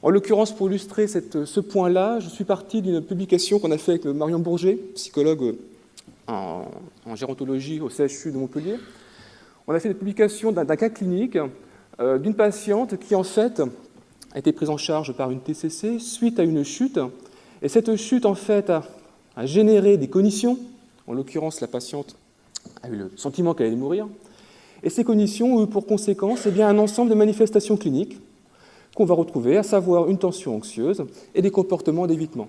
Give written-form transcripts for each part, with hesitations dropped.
En l'occurrence, pour illustrer ce point-là, je suis parti d'une publication qu'on a faite avec Marion Bourget, psychologue en gérontologie au CHU de Montpellier. On a fait une publication d'un cas clinique d'une patiente qui, en fait, a été prise en charge par une TCC suite à une chute. Et cette chute, en fait, a généré des cognitions. En l'occurrence, la patiente a eu le sentiment qu'elle allait mourir. Et ces cognitions ont eu pour conséquence un ensemble de manifestations cliniques qu'on va retrouver, à savoir une tension anxieuse et des comportements d'évitement.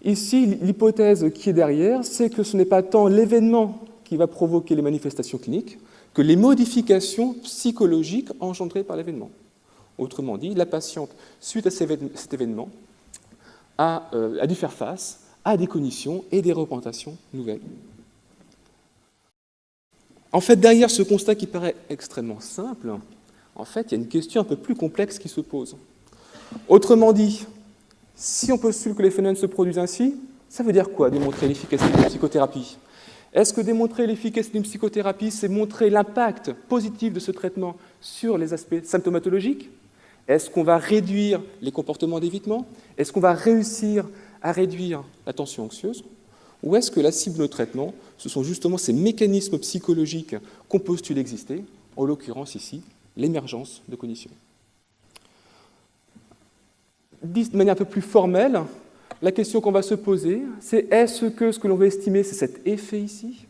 Ici, l'hypothèse qui est derrière, c'est que ce n'est pas tant l'événement qui va provoquer les manifestations cliniques que les modifications psychologiques engendrées par l'événement. Autrement dit, la patiente, suite à cet événement, a dû faire face à des cognitions et des représentations nouvelles. En fait, derrière ce constat qui paraît extrêmement simple, en fait, il y a une question un peu plus complexe qui se pose. Autrement dit, si on postule que les phénomènes se produisent ainsi, ça veut dire quoi, démontrer l'efficacité d'une psychothérapie? Est-ce que démontrer l'efficacité d'une psychothérapie, c'est montrer l'impact positif de ce traitement sur les aspects symptomatologiques? Est-ce qu'on va réduire les comportements d'évitement? Est-ce qu'on va réussir à réduire la tension anxieuse? Ou est-ce que la cible de notre traitement, ce sont justement ces mécanismes psychologiques qu'on postule exister, en l'occurrence ici, l'émergence de cognitions? Dit de manière un peu plus formelle, la question qu'on va se poser, c'est est-ce que ce que l'on veut estimer, c'est cet effet ici?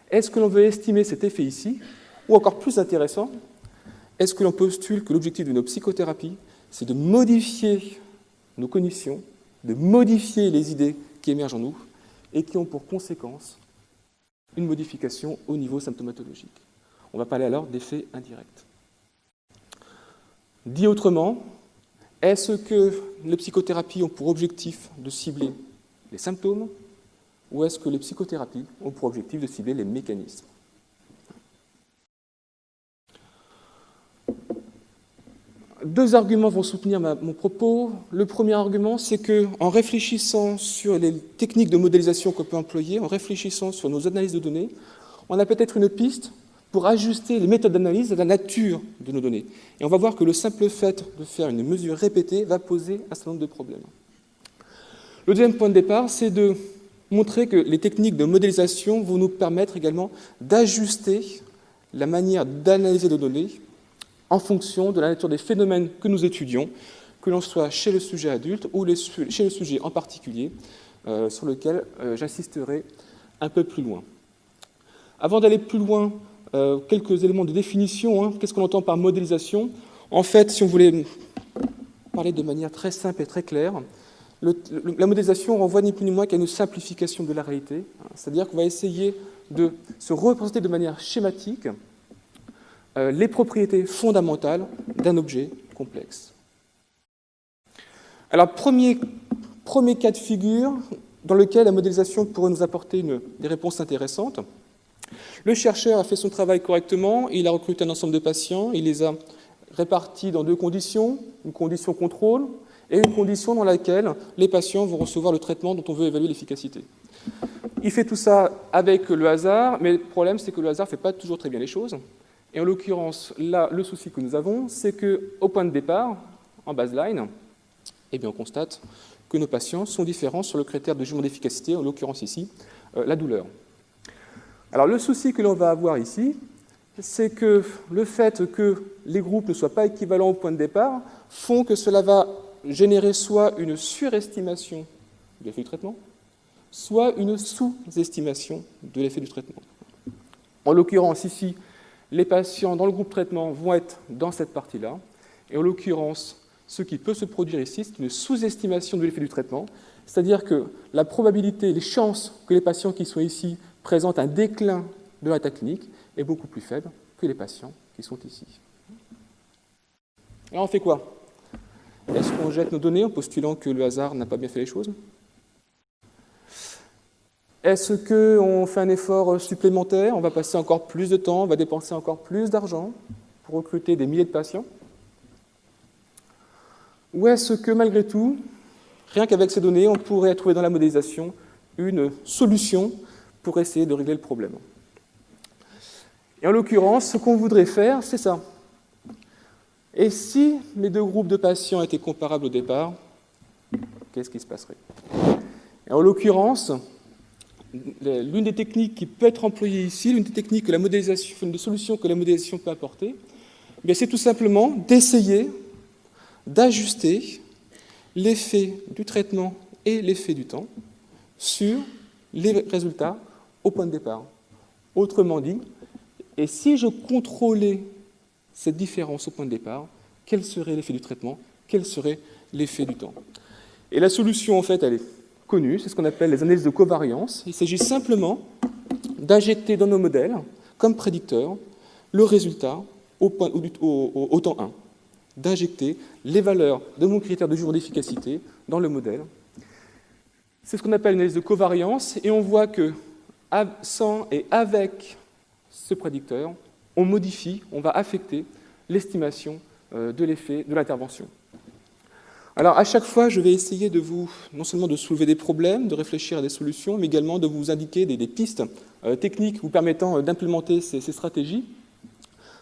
Est-ce que l'on veut estimer cet effet ici? Ou encore plus intéressant, est-ce que l'on postule que l'objectif de nos psychothérapies, c'est de modifier nos cognitions, de modifier les idées qui émergent en nous et qui ont pour conséquence une modification au niveau symptomatologique? On va parler alors d'effets indirects. Dit autrement, est-ce que les psychothérapies ont pour objectif de cibler les symptômes ou est-ce que les psychothérapies ont pour objectif de cibler les mécanismes? Deux arguments vont soutenir mon propos. Le premier argument, c'est qu'en réfléchissant sur les techniques de modélisation qu'on peut employer, en réfléchissant sur nos analyses de données, on a peut-être une piste pour ajuster les méthodes d'analyse à la nature de nos données. Et on va voir que le simple fait de faire une mesure répétée va poser un certain nombre de problèmes. Le deuxième point de départ, c'est de montrer que les techniques de modélisation vont nous permettre également d'ajuster la manière d'analyser nos données en fonction de la nature des phénomènes que nous étudions, que l'on soit chez le sujet adulte ou chez le sujet en particulier, sur lequel j'insisterai un peu plus loin. Avant d'aller plus loin, quelques éléments de définition. Qu'est-ce qu'on entend par modélisation? En fait, si on voulait parler de manière très simple et très claire, la modélisation renvoie ni plus ni moins qu'à une simplification de la réalité, c'est-à-dire qu'on va essayer de se représenter de manière schématique les propriétés fondamentales d'un objet complexe. Alors, premier cas de figure dans lequel la modélisation pourrait nous apporter des réponses intéressantes. Le chercheur a fait son travail correctement, il a recruté un ensemble de patients, il les a répartis dans deux conditions, une condition contrôle et une condition dans laquelle les patients vont recevoir le traitement dont on veut évaluer l'efficacité. Il fait tout ça avec le hasard, mais le problème c'est que le hasard ne fait pas toujours très bien les choses. Et en l'occurrence, là, le souci que nous avons, c'est qu'au point de départ, en baseline, on constate que nos patients sont différents sur le critère de jugement d'efficacité, en l'occurrence ici, la douleur. Alors le souci que l'on va avoir ici, c'est que le fait que les groupes ne soient pas équivalents au point de départ font que cela va générer soit une surestimation de l'effet du traitement, soit une sous-estimation de l'effet du traitement. En l'occurrence ici, les patients dans le groupe traitement vont être dans cette partie-là, et en l'occurrence, ce qui peut se produire ici, c'est une sous-estimation de l'effet du traitement, c'est-à-dire que la probabilité, les chances que les patients qui sont ici présentent un déclin de l'état clinique est beaucoup plus faible que les patients qui sont ici. Alors on fait quoi? Est-ce qu'on jette nos données en postulant que le hasard n'a pas bien fait les choses? Est-ce qu'on fait un effort supplémentaire? On va passer encore plus de temps, on va dépenser encore plus d'argent pour recruter des milliers de patients? Ou est-ce que malgré tout, rien qu'avec ces données, on pourrait trouver dans la modélisation une solution pour essayer de régler le problème? Et en l'occurrence, ce qu'on voudrait faire, c'est ça. Et si mes deux groupes de patients étaient comparables au départ, qu'est-ce qui se passerait? En l'occurrence, l'une des techniques qui peut être employée ici, l'une des techniques que la modélisation, une des solutions que la modélisation peut apporter, c'est tout simplement d'essayer d'ajuster l'effet du traitement et l'effet du temps sur les résultats au point de départ. Autrement dit, et si je contrôlais cette différence au point de départ, quel serait l'effet du traitement, quel serait l'effet du temps? Et la solution, en fait, elle est connue, c'est ce qu'on appelle les analyses de covariance. Il s'agit simplement d'injecter dans nos modèles, comme prédicteur, le résultat au temps 1, d'injecter les valeurs de mon critère de jugement d'efficacité dans le modèle. C'est ce qu'on appelle une analyse de covariance, et on voit que sans et avec ce prédicteur, on modifie, on va affecter l'estimation de l'effet de l'intervention. Alors, à chaque fois, je vais essayer de vous, non seulement de soulever des problèmes, de réfléchir à des solutions, mais également de vous indiquer des pistes techniques vous permettant d'implémenter ces stratégies.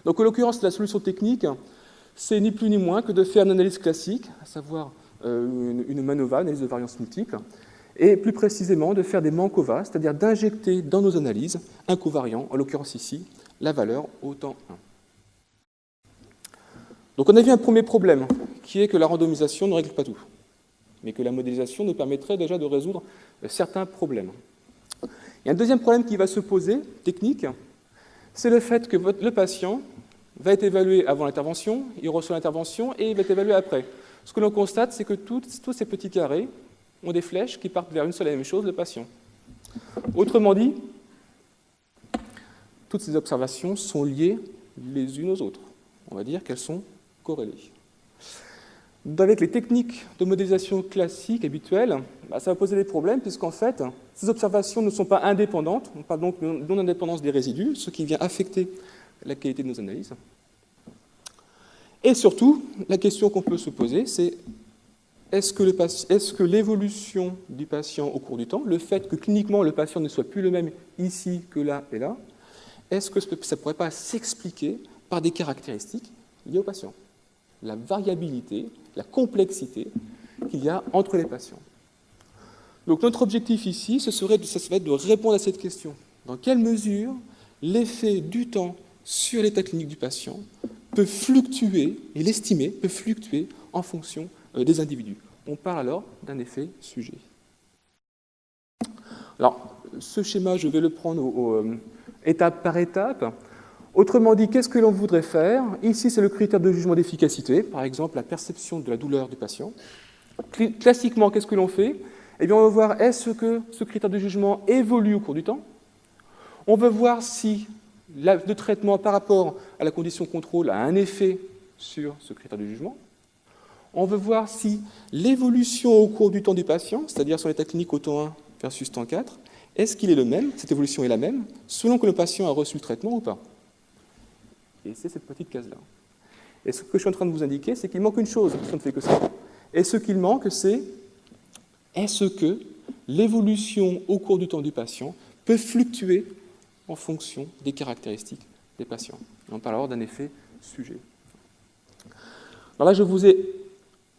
Donc, en l'occurrence, la solution technique, c'est ni plus ni moins que de faire une analyse classique, à savoir une MANOVA, analyse de variance multiple, et plus précisément de faire des MANCOVA, c'est-à-dire d'injecter dans nos analyses un covariant, en l'occurrence ici, la valeur au temps 1. Donc on a vu un premier problème, qui est que la randomisation ne règle pas tout, mais que la modélisation nous permettrait déjà de résoudre certains problèmes. Il y a un deuxième problème qui va se poser, technique, c'est le fait que le patient va être évalué avant l'intervention, il reçoit l'intervention et il va être évalué après. Ce que l'on constate, c'est que tous ces petits carrés ont des flèches qui partent vers une seule et même chose, le patient. Autrement dit, toutes ces observations sont liées les unes aux autres. On va dire qu'elles sont corrélées. Avec les techniques de modélisation classiques, habituelles, ça va poser des problèmes, puisqu'en fait, ces observations ne sont pas indépendantes. On parle donc de non-indépendance des résidus, ce qui vient affecter la qualité de nos analyses. Et surtout, la question qu'on peut se poser, c'est est-ce que l'évolution du patient au cours du temps, le fait que cliniquement le patient ne soit plus le même ici que là et là, est-ce que ça ne pourrait pas s'expliquer par des caractéristiques liées au patient? La variabilité, la complexité qu'il y a entre les patients. Donc notre objectif ici, ça va être de répondre à cette question. Dans quelle mesure l'effet du temps sur l'état clinique du patient peut fluctuer, et l'estimer peut fluctuer en fonction des individus. On parle alors d'un effet sujet. Alors, ce schéma, je vais le prendre étape par étape. Autrement dit, qu'est-ce que l'on voudrait faire? Ici, c'est le critère de jugement d'efficacité, par exemple la perception de la douleur du patient. Classiquement, qu'est-ce que l'on fait? Eh bien, on va voir est-ce que ce critère de jugement évolue au cours du temps. On veut voir si le traitement par rapport à la condition contrôle a un effet sur ce critère de jugement. On veut voir si l'évolution au cours du temps du patient, c'est-à-dire son état clinique au temps 1 versus temps 4, est-ce qu'il est le même, cette évolution est la même, selon que le patient a reçu le traitement ou pas? Et c'est cette petite case-là. Et ce que je suis en train de vous indiquer, c'est qu'il manque une chose, ça ne fait que ça. Et ce qu'il manque, c'est est-ce que l'évolution au cours du temps du patient peut fluctuer en fonction des caractéristiques des patients. On parle alors d'un effet sujet. Alors là, je vous ai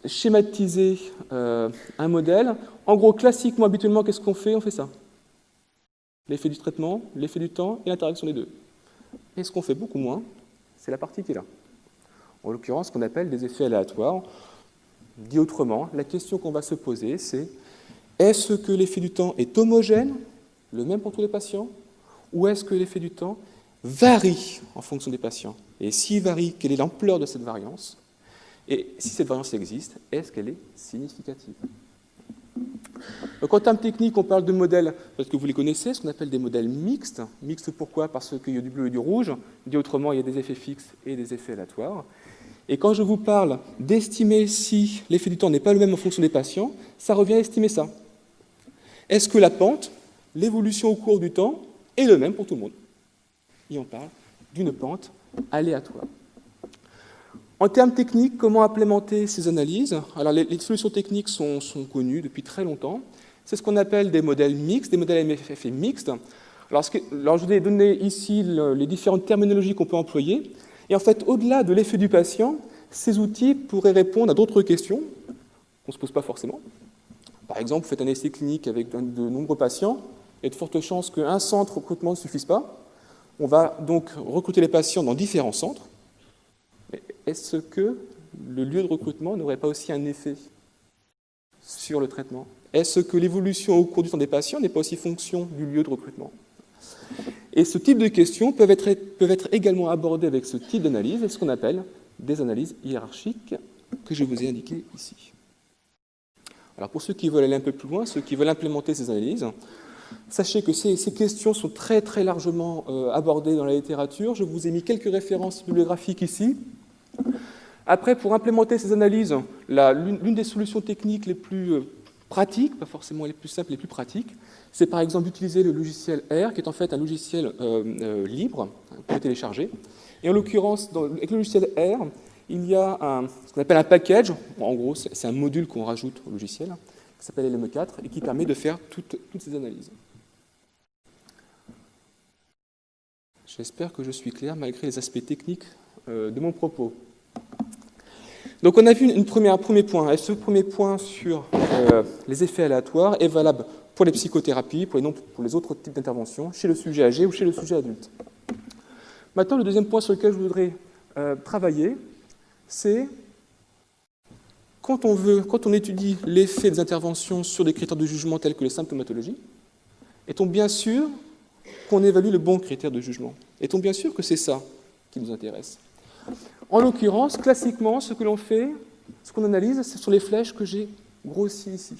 schématisé un modèle. En gros, classiquement, habituellement, qu'est-ce qu'on fait? On fait ça. L'effet du traitement, l'effet du temps et l'interaction des deux. Et ce qu'on fait beaucoup moins, c'est la partie qui est là. En l'occurrence, ce qu'on appelle des effets aléatoires. Dit autrement, la question qu'on va se poser, c'est est-ce que l'effet du temps est homogène, le même pour tous les patients, ou est-ce que l'effet du temps varie en fonction des patients? Et s'il varie, quelle est l'ampleur de cette variance? Et si cette variance existe, est-ce qu'elle est significative? Donc en termes techniques, on parle de modèles, parce que vous les connaissez, ce qu'on appelle des modèles mixtes. Mixtes pourquoi? Parce qu'il y a du bleu et du rouge. Dit autrement, il y a des effets fixes et des effets aléatoires. Et quand je vous parle d'estimer si l'effet du temps n'est pas le même en fonction des patients, ça revient à estimer ça. Est-ce que la pente, l'évolution au cours du temps, est le même pour tout le monde? Et on parle d'une pente aléatoire. En termes techniques, comment implémenter ces analyses? Alors, les solutions techniques sont connues depuis très longtemps. C'est ce qu'on appelle des modèles mixtes, des modèles MFF mixtes. Alors, je vous ai donné ici les différentes terminologies qu'on peut employer. Et en fait, au-delà de l'effet du patient, Ces outils pourraient répondre à d'autres questions qu'on ne se pose pas forcément. Par exemple, vous faites un essai clinique avec de nombreux patients, il y a de fortes chances qu'un centre de recrutement ne suffise pas. On va donc recruter les patients dans différents centres. Mais est-ce que le lieu de recrutement n'aurait pas aussi un effet sur le traitement? Est-ce que l'évolution au cours du temps des patients n'est pas aussi fonction du lieu de recrutement? Et ce type de questions peuvent être également abordées avec ce type d'analyse, et ce qu'on appelle des analyses hiérarchiques, que je vous ai indiquées ici. Alors pour ceux qui veulent aller un peu plus loin, ceux qui veulent implémenter ces analyses, sachez que ces questions sont très très largement abordées dans la littérature. Je vous ai mis quelques références bibliographiques ici. Après, pour implémenter ces analyses, l'une des solutions techniques les plus pratiques, pas forcément les plus simples, les plus pratiques, c'est par exemple d'utiliser le logiciel R, qui est en fait un logiciel libre pour le télécharger. Et en l'occurrence, avec le logiciel R, il y a ce qu'on appelle un package. En gros, c'est un module qu'on rajoute au logiciel, qui s'appelle LM4, et qui permet de faire toutes ces analyses. J'espère que je suis clair, malgré les aspects techniques de mon propos. Donc on a vu un premier point, et ce premier point sur les effets aléatoires est valable pour les psychothérapies, pour les autres types d'interventions, chez le sujet âgé ou chez le sujet adulte. Maintenant, le deuxième point sur lequel je voudrais travailler, c'est quand on étudie l'effet des interventions sur des critères de jugement tels que les symptomatologies, est-on bien sûr qu'on évalue le bon critère de jugement? Est-on bien sûr que c'est ça qui nous intéresse? En l'occurrence, classiquement, ce que l'on fait, ce qu'on analyse, ce sont les flèches que j'ai grossies ici.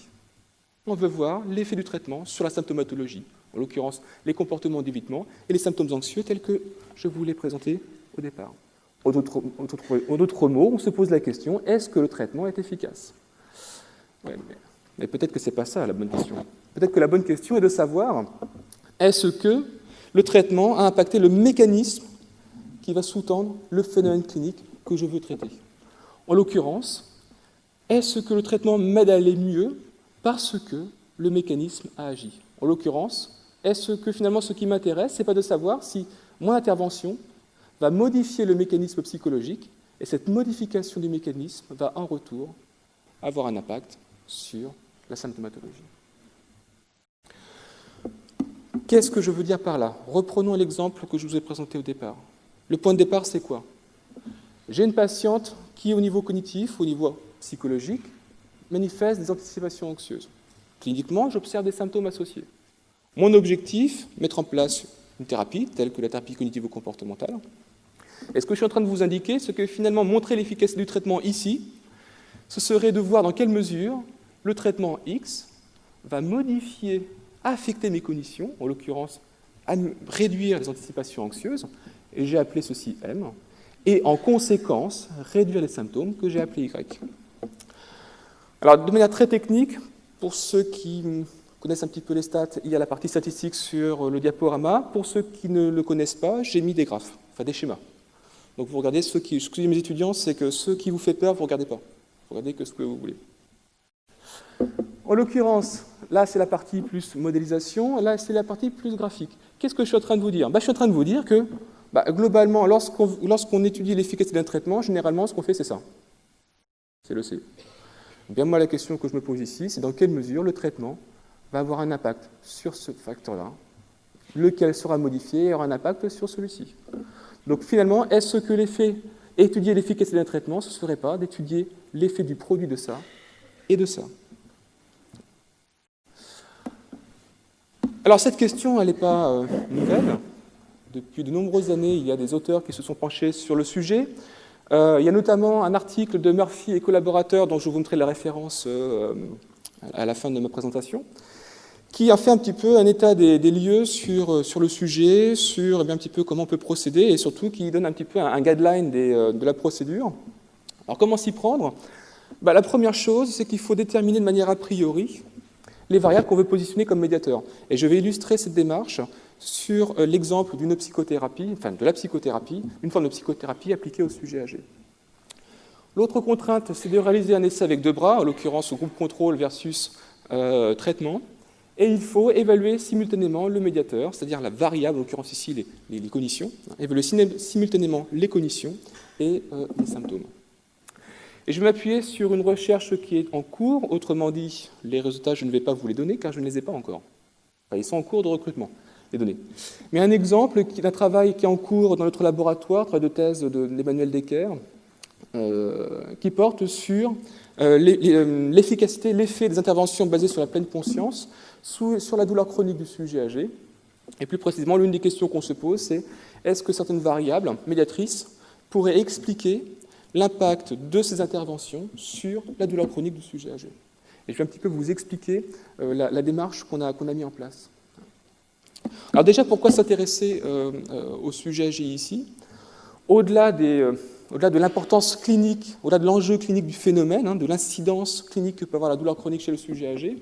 On veut voir l'effet du traitement sur la symptomatologie, en l'occurrence les comportements d'évitement et les symptômes anxieux tels que je vous l'ai présenté au départ. En d'autres mots, on se pose la question, est-ce que le traitement est efficace? Ouais, mais peut-être que ce n'est pas ça la bonne question. Peut-être que la bonne question est de savoir, est-ce que le traitement a impacté le mécanisme qui va sous-tendre le phénomène clinique que je veux traiter? En l'occurrence, est-ce que le traitement m'aide à aller mieux parce que le mécanisme a agi? En l'occurrence, est-ce que finalement ce qui m'intéresse, ce n'est pas de savoir si mon intervention va modifier le mécanisme psychologique, et cette modification du mécanisme va en retour avoir un impact sur la symptomatologie. Qu'est-ce que je veux dire par là? Reprenons l'exemple que je vous ai présenté au départ. Le point de départ, c'est quoi? J'ai une patiente qui, au niveau cognitif, au niveau psychologique, manifeste des anticipations anxieuses. Cliniquement, j'observe des symptômes associés. Mon objectif, mettre en place une thérapie, telle que la thérapie cognitivo-comportementale. Et ce que je suis en train de vous indiquer, c'est que finalement, montrer l'efficacité du traitement ici, ce serait de voir dans quelle mesure le traitement X va modifier, affecter mes cognitions, en l'occurrence, réduire les anticipations anxieuses, et j'ai appelé ceci M, et en conséquence, réduire les symptômes que j'ai appelés Y. Alors, de manière très technique, pour ceux qui connaissent un petit peu les stats, il y a la partie statistique sur le diaporama. Pour ceux qui ne le connaissent pas, j'ai mis des graphes, enfin des schémas. Donc vous regardez, ce que je dis à mes étudiants, c'est que ce qui vous fait peur, vous ne regardez pas. Vous regardez que ce que vous voulez. En l'occurrence, là c'est la partie plus modélisation, là c'est la partie plus graphique. Qu'est-ce que je suis en train de vous dire? Je suis en train de vous dire que, globalement, lorsqu'on étudie l'efficacité d'un traitement, généralement ce qu'on fait c'est ça. C'est le C. Bien, moi la question que je me pose ici, c'est dans quelle mesure le traitement va avoir un impact sur ce facteur-là, lequel sera modifié et aura un impact sur celui-ci. Donc finalement, est-ce que étudier l'efficacité d'un traitement, ce ne serait pas d'étudier l'effet du produit de ça et de ça? Alors cette question, elle n'est pas nouvelle. Depuis de nombreuses années, il y a des auteurs qui se sont penchés sur le sujet. Il y a notamment un article de Murphy et collaborateurs, dont je vous montrerai la référence à la fin de ma présentation, qui a fait un petit peu un état des lieux sur le sujet, sur un petit peu comment on peut procéder, et surtout qui donne un petit peu un guideline de la procédure. Alors comment s'y prendre? La première chose, c'est qu'il faut déterminer de manière a priori les variables qu'on veut positionner comme médiateurs. Et je vais illustrer cette démarche sur l'exemple d'une psychothérapie, enfin de la psychothérapie, une forme de psychothérapie appliquée au sujet âgé. L'autre contrainte, c'est de réaliser un essai avec deux bras, en l'occurrence au groupe contrôle versus traitement. Et il faut évaluer simultanément le médiateur, c'est-à-dire la variable, en l'occurrence ici les cognitions, évaluer simultanément les cognitions et les symptômes. Et je vais m'appuyer sur une recherche qui est en cours, autrement dit, les résultats, je ne vais pas vous les donner car je ne les ai pas encore. Enfin, ils sont en cours de recrutement, les données. Mais un exemple d'un travail qui est en cours dans notre laboratoire, travail de thèse d'Emmanuel Decker, qui porte sur l'efficacité, l'effet des interventions basées sur la pleine conscience sur la douleur chronique du sujet âgé. Et plus précisément, l'une des questions qu'on se pose, c'est est-ce que certaines variables médiatrices pourraient expliquer l'impact de ces interventions sur la douleur chronique du sujet âgé. Et je vais un petit peu vous expliquer la démarche qu'on a mis en place. Alors déjà, pourquoi s'intéresser au sujet âgé ici? Au-delà de l'importance clinique, au-delà de l'enjeu clinique du phénomène, de l'incidence clinique que peut avoir la douleur chronique chez le sujet âgé,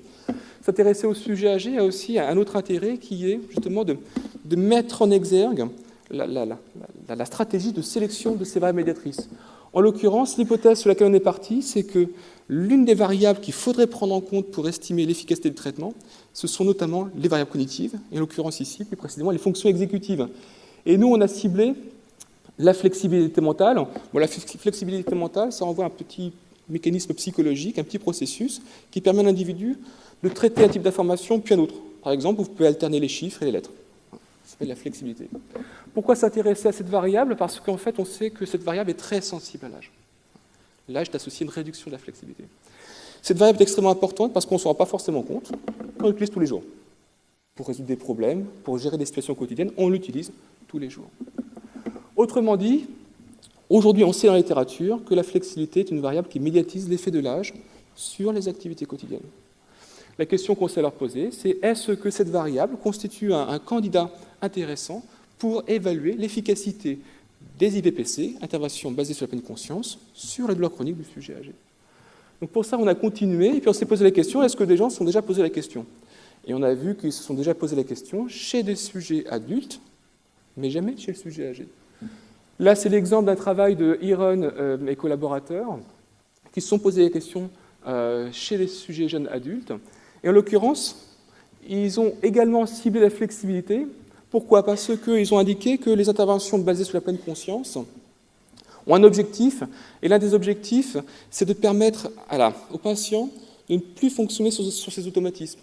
s'intéresser au sujet âgé a aussi un autre intérêt qui est justement de mettre en exergue la stratégie de sélection de ces variables médiatrices. En l'occurrence, l'hypothèse sur laquelle on est parti, c'est que l'une des variables qu'il faudrait prendre en compte pour estimer l'efficacité du traitement, ce sont notamment les variables cognitives, et en l'occurrence ici, plus précisément, les fonctions exécutives. Et nous, on a ciblé la flexibilité mentale. Bon, la flexibilité mentale, ça renvoie à un petit mécanisme psychologique, un petit processus qui permet à l'individu de traiter un type d'information puis un autre. Par exemple, vous pouvez alterner les chiffres et les lettres. Ça s'appelle la flexibilité. Pourquoi s'intéresser à cette variable? Parce qu'en fait, on sait que cette variable est très sensible à l'âge. L'âge est associé à une réduction de la flexibilité. Cette variable est extrêmement importante parce qu'on ne s'en rend pas forcément compte. On l'utilise tous les jours. Pour résoudre des problèmes, pour gérer des situations quotidiennes, on l'utilise tous les jours. Autrement dit, aujourd'hui, on sait dans la littérature que la flexibilité est une variable qui médiatise l'effet de l'âge sur les activités quotidiennes. La question qu'on sait leur poser, c'est est-ce que cette variable constitue un candidat intéressant pour évaluer l'efficacité des IVPC, interventions basées sur la pleine conscience, sur la douleur chronique du sujet âgé. Donc pour ça, on a continué, et puis on s'est posé la question, est-ce que des gens se sont déjà posé la question? Et on a vu qu'ils se sont déjà posé la question chez des sujets adultes, mais jamais chez le sujet âgé. Là, c'est l'exemple d'un travail de Iron et collaborateurs qui se sont posé la question chez les sujets jeunes adultes. Et en l'occurrence, ils ont également ciblé la flexibilité. Pourquoi? Parce qu'ils ont indiqué que les interventions basées sur la pleine conscience ont un objectif, et l'un des objectifs, c'est de permettre aux patients de ne plus fonctionner sur ces automatismes.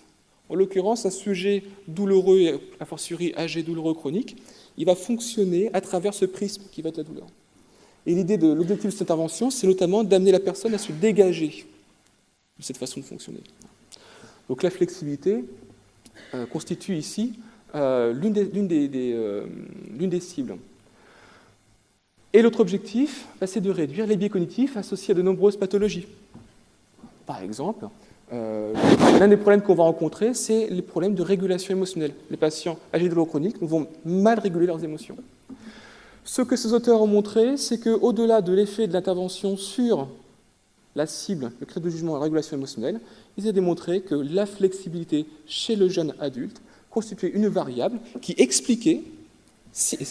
En l'occurrence, un sujet douloureux, a fortiori âgé, douloureux, chronique, il va fonctionner à travers ce prisme qui va être la douleur. Et l'objectif de cette intervention, c'est notamment d'amener la personne à se dégager de cette façon de fonctionner. Donc la flexibilité constitue ici l'une des cibles. Et l'autre objectif, c'est de réduire les biais cognitifs associés à de nombreuses pathologies. Par exemple, l'un des problèmes qu'on va rencontrer, c'est les problèmes de régulation émotionnelle. Les patients âgés de douleur chronique vont mal réguler leurs émotions. Ce que ces auteurs ont montré, c'est qu'au-delà de l'effet de l'intervention sur la cible, le critère de jugement et la régulation émotionnelle, ils ont démontré que la flexibilité chez le jeune adulte constituait une variable qui expliquait,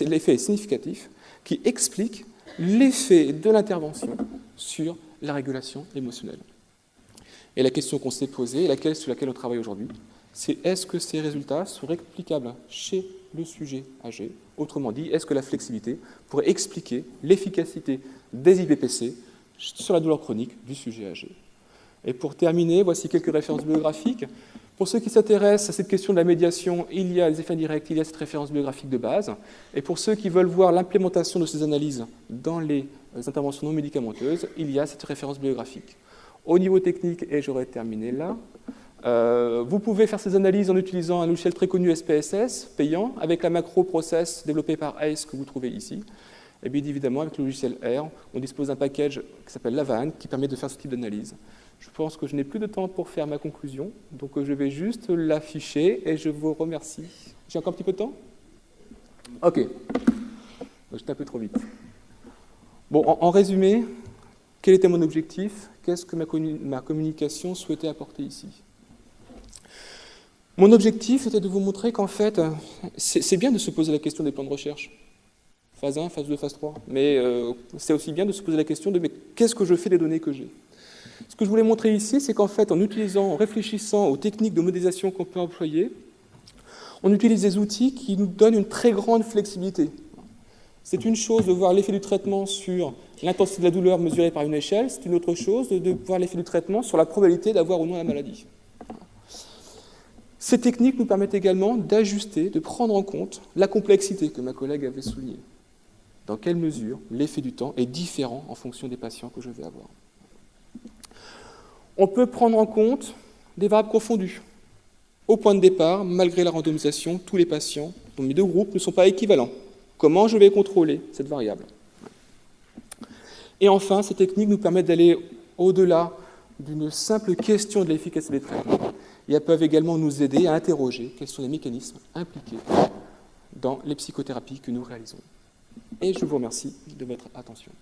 l'effet est significatif, qui explique l'effet de l'intervention sur la régulation émotionnelle. Et la question qu'on s'est posée, et sur laquelle on travaille aujourd'hui, c'est est-ce que ces résultats sont réplicables chez le sujet âgé? Autrement dit, est-ce que la flexibilité pourrait expliquer l'efficacité des IVPC sur la douleur chronique du sujet âgé? Et pour terminer, voici quelques références bibliographiques. Pour ceux qui s'intéressent à cette question de la médiation, il y a les effets indirects, il y a cette référence bibliographique de base. Et pour ceux qui veulent voir l'implémentation de ces analyses dans les interventions non médicamenteuses, il y a cette référence bibliographique. Au niveau technique, et j'aurais terminé là, vous pouvez faire ces analyses en utilisant un logiciel très connu SPSS, payant, avec la macro process développée par ACE que vous trouvez ici. Et bien évidemment, avec le logiciel R, on dispose d'un package qui s'appelle Lavaan, qui permet de faire ce type d'analyse. Je pense que je n'ai plus de temps pour faire ma conclusion, donc je vais juste l'afficher et je vous remercie. J'ai encore un petit peu de temps? Ok. J'étais un peu trop vite. Bon, en résumé, quel était mon objectif? Qu'est-ce que ma communication souhaitait apporter ici? Mon objectif était de vous montrer qu'en fait, c'est bien de se poser la question des plans de recherche. Phase 1, phase 2, phase 3. Mais c'est aussi bien de se poser la question de mais qu'est-ce que je fais des données que j'ai? Ce que je voulais montrer ici, c'est qu'en fait, en réfléchissant aux techniques de modélisation qu'on peut employer, on utilise des outils qui nous donnent une très grande flexibilité. C'est une chose de voir l'effet du traitement sur l'intensité de la douleur mesurée par une échelle, c'est une autre chose de voir l'effet du traitement sur la probabilité d'avoir ou non la maladie. Ces techniques nous permettent également d'ajuster, de prendre en compte la complexité que ma collègue avait soulignée. Dans quelle mesure l'effet du temps est différent en fonction des patients que je vais avoir. On peut prendre en compte des variables confondues. Au point de départ, malgré la randomisation, tous les patients dans mes deux groupes ne sont pas équivalents. Comment je vais contrôler cette variable? Et enfin, ces techniques nous permettent d'aller au-delà d'une simple question de l'efficacité des traitements. Et elles peuvent également nous aider à interroger quels sont les mécanismes impliqués dans les psychothérapies que nous réalisons. Et je vous remercie de votre attention.